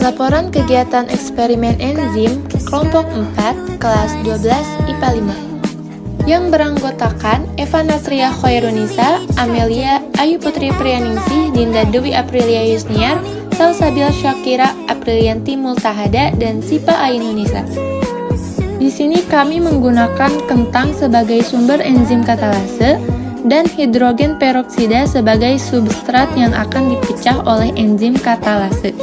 Laporan kegiatan eksperimen enzim kelompok 4 kelas 12 IPA 5 yang beranggotakan Eva Nasriah Khairunisa, Amelia Ayu Putri Priyaningsih, Dinda Dewi Aprilia Yusniar, Salsabil Syakira Aprilianti Multahada, dan Sipa Ainunisa. Di sini kami menggunakan kentang sebagai sumber enzim katalase dan hidrogen peroksida sebagai substrat yang akan dipecah oleh enzim katalase,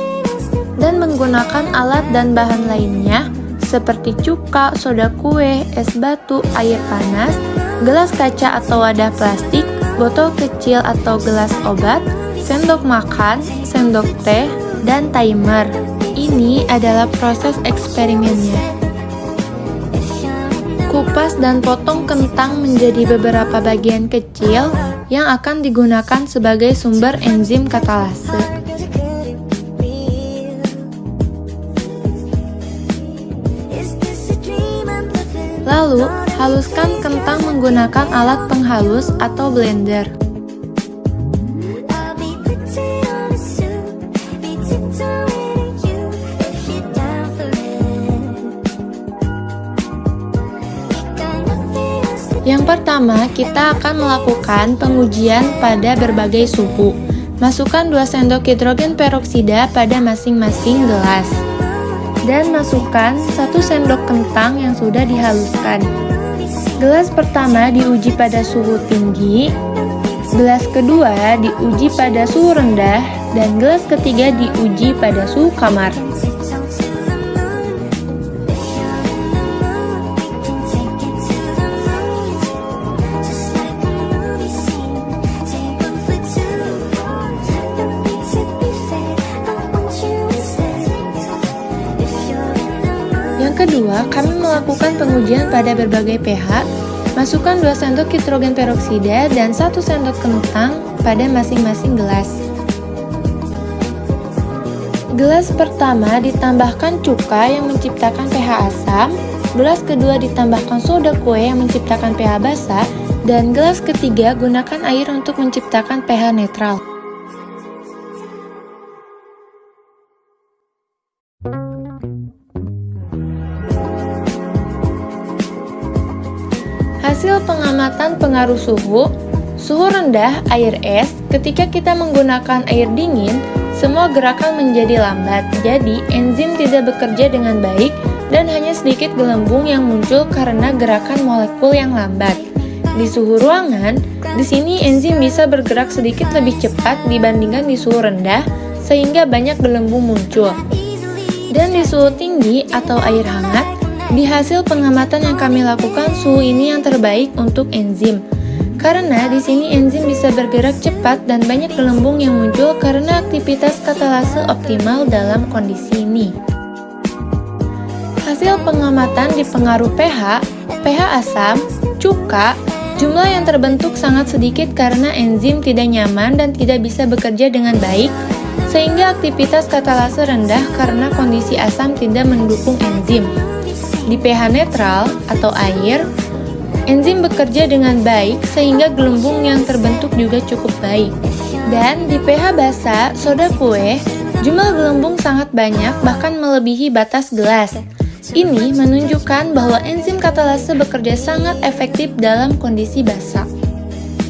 dan menggunakan alat dan bahan lainnya seperti cuka, soda kue, es batu, air panas, gelas kaca atau wadah plastik, botol kecil atau gelas obat, sendok makan, sendok teh, dan timer. Ini adalah proses eksperimennya. Kupas dan potong kentang menjadi beberapa bagian kecil yang akan digunakan sebagai sumber enzim katalase. Lalu, haluskan kentang menggunakan alat penghalus atau blender. Yang pertama, kita akan melakukan pengujian pada berbagai suhu. Masukkan 2 sendok hidrogen peroksida pada masing-masing gelas. Dan masukkan 1 sendok kentang yang sudah dihaluskan. Gelas pertama diuji pada suhu tinggi, gelas kedua diuji pada suhu rendah, dan gelas ketiga diuji pada suhu kamar. Yang kedua, kami melakukan pengujian pada berbagai pH. Masukkan 2 sendok hidrogen peroksida dan 1 sendok kentang pada masing-masing gelas. Gelas pertama ditambahkan cuka yang menciptakan pH asam, gelas kedua ditambahkan soda kue yang menciptakan pH basa, dan gelas ketiga gunakan air untuk menciptakan pH netral. Hasil pengamatan pengaruh suhu. Suhu rendah, air es. Ketika kita menggunakan air dingin, semua gerakan menjadi lambat. Jadi, enzim tidak bekerja dengan baik dan hanya sedikit gelembung yang muncul karena gerakan molekul yang lambat. Di suhu ruangan, di sini enzim bisa bergerak sedikit lebih cepat dibandingkan di suhu rendah, sehingga banyak gelembung muncul. Dan di suhu tinggi atau air hangat, di hasil pengamatan yang kami lakukan, suhu ini yang terbaik untuk enzim. Karena di sini enzim bisa bergerak cepat dan banyak gelembung yang muncul karena aktivitas katalase optimal dalam kondisi ini. Hasil pengamatan di pengaruh pH, pH asam, cuka, jumlah yang terbentuk sangat sedikit karena enzim tidak nyaman dan tidak bisa bekerja dengan baik, sehingga aktivitas katalase rendah karena kondisi asam tidak mendukung enzim. Di pH netral atau air, enzim bekerja dengan baik sehingga gelembung yang terbentuk juga cukup baik. Dan di pH basa, soda kue, jumlah gelembung sangat banyak bahkan melebihi batas gelas. Ini menunjukkan bahwa enzim katalase bekerja sangat efektif dalam kondisi basa.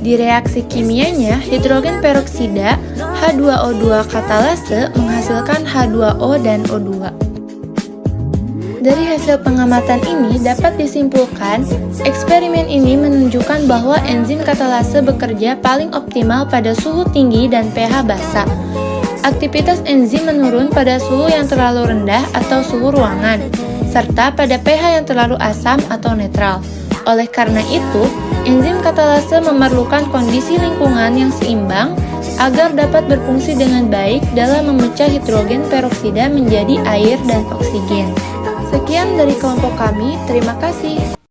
Di reaksi kimianya, hidrogen peroksida H2O2 katalase menghasilkan H2O dan O2. Dari hasil pengamatan ini dapat disimpulkan, eksperimen ini menunjukkan bahwa enzim katalase bekerja paling optimal pada suhu tinggi dan pH basa. Aktivitas enzim menurun pada suhu yang terlalu rendah atau suhu ruangan, serta pada pH yang terlalu asam atau netral. Oleh karena itu, enzim katalase memerlukan kondisi lingkungan yang seimbang agar dapat berfungsi dengan baik dalam memecah hidrogen peroksida menjadi air dan oksigen. Sekian dari kelompok kami, terima kasih.